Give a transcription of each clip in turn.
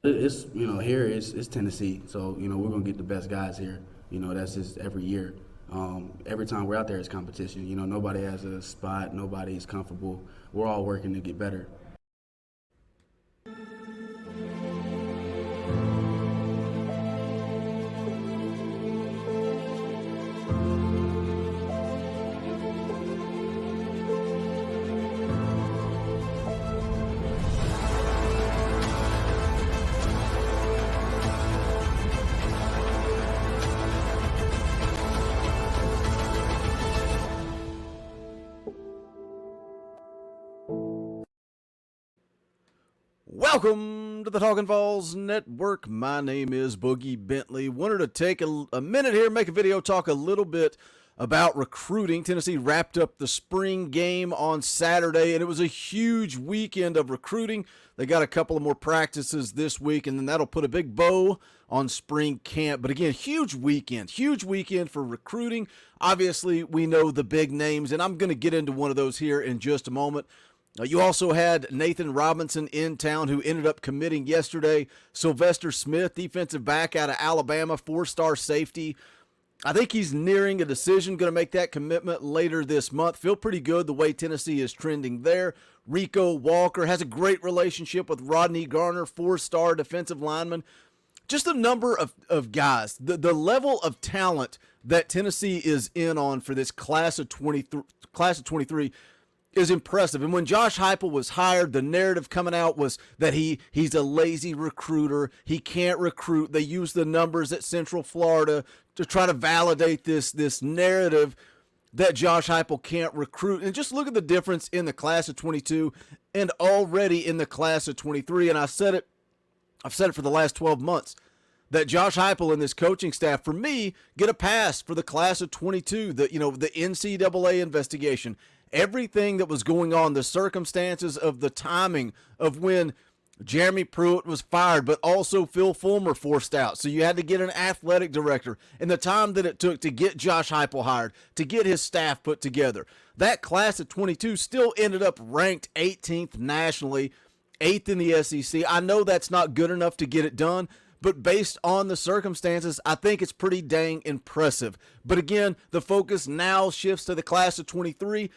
It's here it's Tennessee, so we're gonna get the best guys here. That's just every year. Every time we're out there, it's competition. Nobody has a spot, nobody's comfortable. We're all working to get better. Welcome to the Talkin' Vols Network. My name is Boogie Bentley. Wanted to take a minute here, make a video, talk a little bit about recruiting. Tennessee wrapped up the spring game on Saturday, and it was a huge weekend of recruiting. They got a couple of more practices this week, and then that'll put a big bow on spring camp. But again, huge weekend for recruiting. Obviously, we know the big names, and I'm going to get into one of those here in just a moment. You also had Nathan Robinson in town, who ended up committing yesterday. Sylvester Smith, defensive back out of Alabama, 4-star safety. I think he's nearing a decision, going to make that commitment later this month. Feel pretty good the way Tennessee is trending there. Rico Walker has a great relationship with Rodney Garner, 4-star defensive lineman. Just a number of guys. The level of talent that Tennessee is in on for this class of 23 is impressive. And when Josh Heupel was hired, the narrative coming out was that he's a lazy recruiter. He can't recruit. They use the numbers at Central Florida to try to validate this narrative that Josh Heupel can't recruit. And just look at the difference in the class of 22 and already in the class of 23. And I've said it for the last 12 months, that Josh Heupel and this coaching staff, for me, get a pass for the class of 22. The NCAA investigation, everything that was going on, the circumstances of the timing of when Jeremy Pruitt was fired, but also Phil Fulmer forced out. So you had to get an athletic director, and the time that it took to get Josh Heupel hired, to get his staff put together. That class of 22 still ended up ranked 18th nationally, 8th in the SEC. I know that's not good enough to get it done, but based on the circumstances, I think it's pretty dang impressive. But again, the focus now shifts to the class of 23.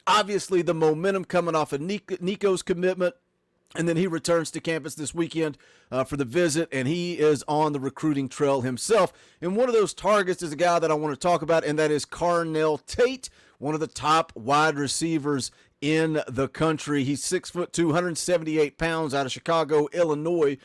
Obviously, the momentum coming off of Nico's commitment, and then he returns to campus this weekend for the visit, and he is on the recruiting trail himself. And one of those targets is a guy that I want to talk about, and that is Carnell Tate, one of the top wide receivers in the country. He's 6'2", 278 pounds, out of Chicago, Illinois.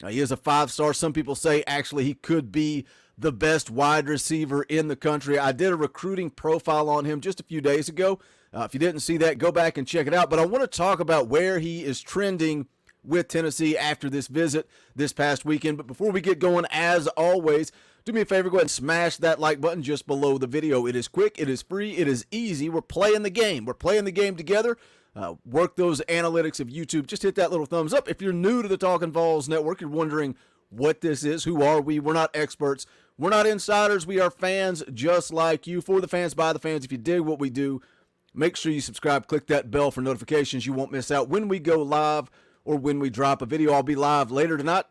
He is a 5-star. Some people say actually he could be the best wide receiver in the country. I did a recruiting profile on him just a few days ago. If you didn't see that, go back and check it out. But I want to talk about where he is trending with Tennessee after this visit this past weekend. But before we get going, as always, do me a favor, go ahead and smash that like button just below the video. It is quick, it is free, it is easy. We're playing the game. We're playing the game together. Work those analytics of YouTube. Just hit that little thumbs up. If you're new to the Talkin' Vols Network, you're wondering what this is, who are we? We're not experts. We're not insiders. We are fans just like you. For the fans, by the fans. If you dig what we do, make sure you subscribe. Click that bell for notifications. You won't miss out when we go live or when we drop a video. I'll be live later tonight,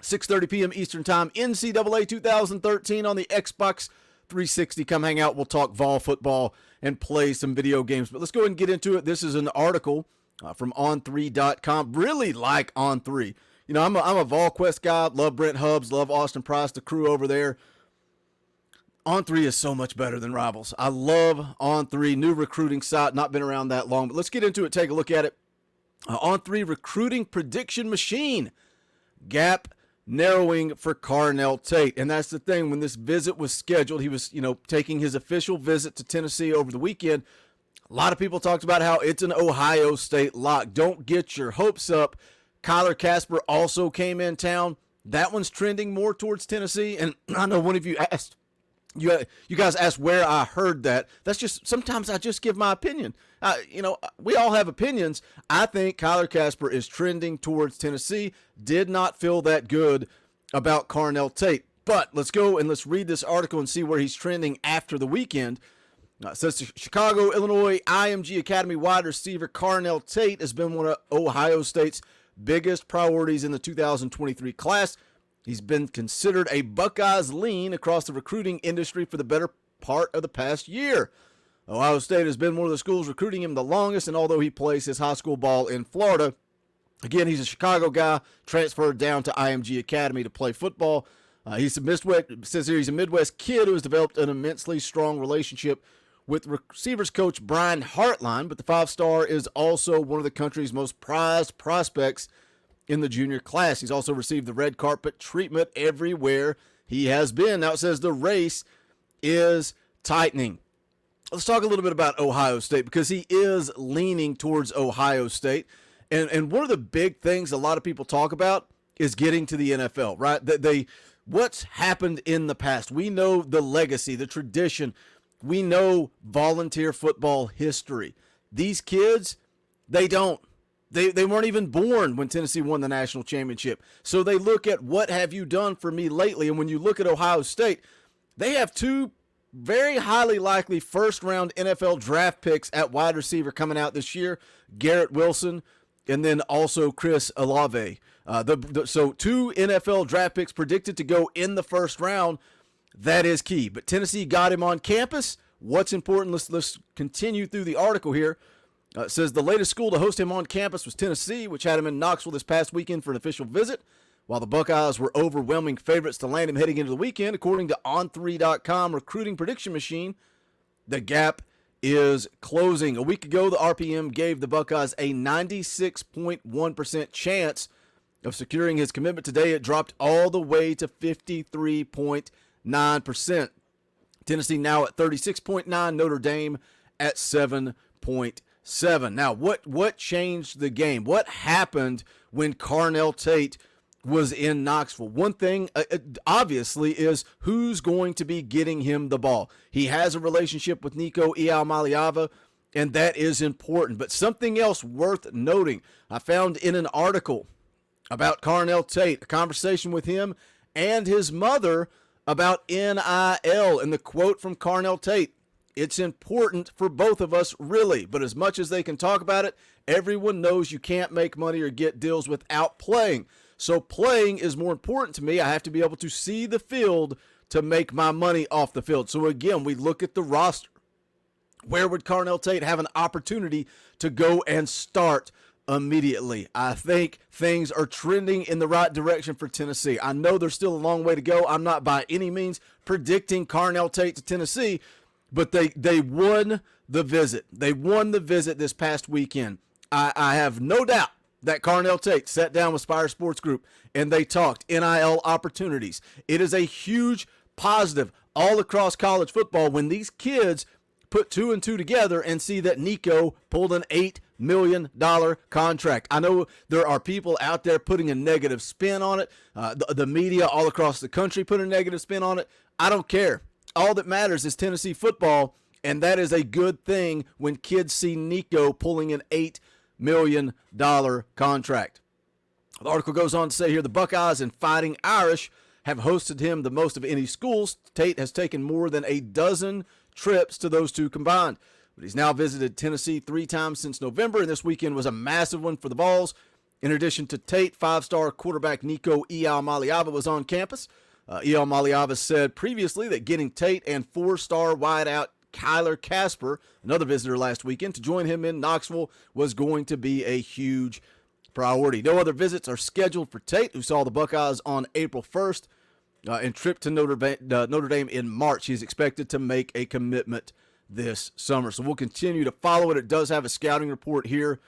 6:30 p.m. Eastern Time, NCAA 2013 on the Xbox 360. Come hang out. We'll talk Vol football and play some video games. But let's go ahead and get into it. This is an article from on3.com. Really like On3. I'm a VolQuest guy. Love Brent Hubbs. Love Austin Price, the crew over there. On3 is so much better than Rivals. I love On3, new recruiting site, not been around that long, but let's get into it, take a look at it. On3 recruiting prediction machine. Gap narrowing for Carnell Tate. And that's the thing, when this visit was scheduled, he was, taking his official visit to Tennessee over the weekend. A lot of people talked about how it's an Ohio State lock. Don't get your hopes up. Kyler Casper also came in town. That one's trending more towards Tennessee. And I know one of you asked, you guys asked where I heard that. That's just, sometimes I just give my opinion. We all have opinions. I think Kyler Casper is trending towards Tennessee. Did not feel that good about Carnell Tate. But let's go and let's read this article and see where he's trending after the weekend. It says Chicago, Illinois, IMG Academy wide receiver Carnell Tate has been one of Ohio State's biggest priorities in the 2023 class. He's been considered a Buckeyes lean across the recruiting industry for the better part of the past year. Ohio State has been one of the schools recruiting him the longest, and although he plays his high school ball in Florida, again, he's a Chicago guy, transferred down to IMG Academy to play football. He's a Midwest kid who has developed an immensely strong relationship with receivers coach Brian Hartline, but the five-star is also one of the country's most prized prospects in the junior class. He's also received the red carpet treatment everywhere he has been. Now it says the race is tightening. Let's talk a little bit about Ohio State, because he is leaning towards Ohio State. And one of the big things a lot of people talk about is getting to the NFL, right? What's happened in the past. We know the legacy, the tradition. We know volunteer football history. These kids, they don't. They weren't even born when Tennessee won the national championship. So they look at, what have you done for me lately? And when you look at Ohio State, they have two very highly likely first-round NFL draft picks at wide receiver coming out this year, Garrett Wilson, and then also Chris Olave. So two NFL draft picks predicted to go in the first round. That is key. But Tennessee got him on campus. What's important? Let's continue through the article here. It says the latest school to host him on campus was Tennessee, which had him in Knoxville this past weekend for an official visit. While the Buckeyes were overwhelming favorites to land him heading into the weekend, according to On3.com recruiting prediction machine, the gap is closing. A week ago, the RPM gave the Buckeyes a 96.1% chance of securing his commitment. Today, it dropped all the way to 53.9%. Tennessee now at 36.9%, Notre Dame at 7.7%. Now, what changed the game? What happened when Carnell Tate was in Knoxville? One thing, obviously, is who's going to be getting him the ball. He has a relationship with Nico Maliava, and that is important. But something else worth noting, I found in an article about Carnell Tate, a conversation with him and his mother about NIL, and the quote from Carnell Tate: "It's important for both of us, really, but as much as they can talk about it, everyone knows you can't make money or get deals without playing. So playing is more important to me. I have to be able to see the field to make my money off the field." So again, we look at the roster. Where would Carnell Tate have an opportunity to go and start immediately? I think things are trending in the right direction for Tennessee. I know there's still a long way to go. I'm not by any means predicting Carnell Tate to Tennessee, but they won the visit. They won the visit this past weekend. I have no doubt that Carnell Tate sat down with Spire Sports Group and they talked NIL opportunities. It is a huge positive all across college football when these kids put two and two together and see that Nico pulled an $8 million contract. I know there are people out there putting a negative spin on it. The media all across the country put a negative spin on it. I don't care. All that matters is Tennessee football, and that is a good thing when kids see Nico pulling an $8 million contract. The article goes on to say here, the Buckeyes and Fighting Irish have hosted him the most of any schools. Tate has taken more than a dozen trips to those two combined, but he's now visited Tennessee 3 times since November, and this weekend was a massive one for the Vols. In addition to Tate, 5-star quarterback Nico Maliava was on campus. Maliava said previously that getting Tate and 4-star wideout Kyler Casper, another visitor last weekend, to join him in Knoxville was going to be a huge priority. No other visits are scheduled for Tate, who saw the Buckeyes on April 1st and tripped to Notre Dame in March. He's expected to make a commitment this summer. So we'll continue to follow it. It does have a scouting report here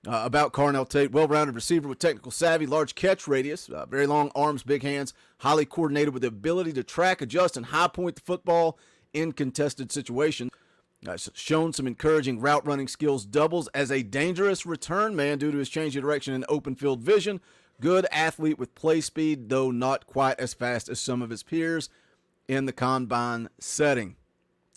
about Carnell Tate. Well-rounded receiver with technical savvy, large catch radius, very long arms, big hands, highly coordinated with the ability to track, adjust, and high point the football in contested situations. Shown some encouraging route running skills, doubles as a dangerous return man due to his change of direction and open field vision. Good athlete with play speed, though not quite as fast as some of his peers in the combine setting.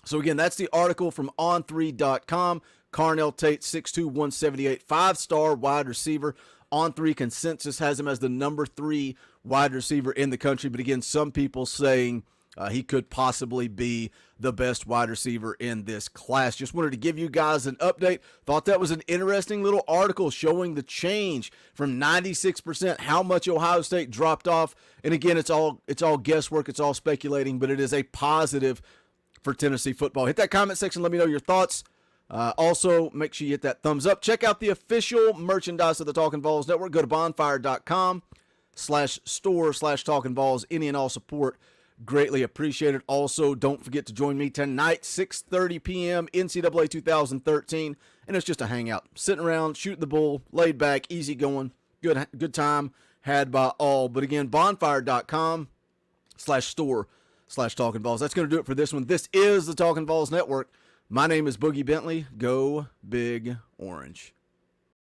So again, that's the article from On3.com. Carnell Tate, 6'2", 178, 5-star wide receiver. On3 consensus has him as the number 3 wide receiver in the country. But again, some people saying he could possibly be the best wide receiver in this class. Just wanted to give you guys an update. Thought that was an interesting little article showing the change from 96%, how much Ohio State dropped off. And again, it's all guesswork, it's all speculating, but it is a positive for Tennessee football. Hit that comment section, let me know your thoughts. Also, make sure you hit that thumbs up. Check out the official merchandise of the Talkin' Vols Network. Go to bonfire.com/store/Talkin' Vols. Any and all support greatly appreciated. Also, don't forget to join me tonight, 6:30 p.m., NCAA 2013. And it's just a hangout. Sitting around, shooting the bull, laid back, easy going. Good time had by all. But again, bonfire.com/store/Talkin' Vols. That's going to do it for this one. This is the Talkin' Vols Network. My name is Boogie Bentley. Go Big Orange.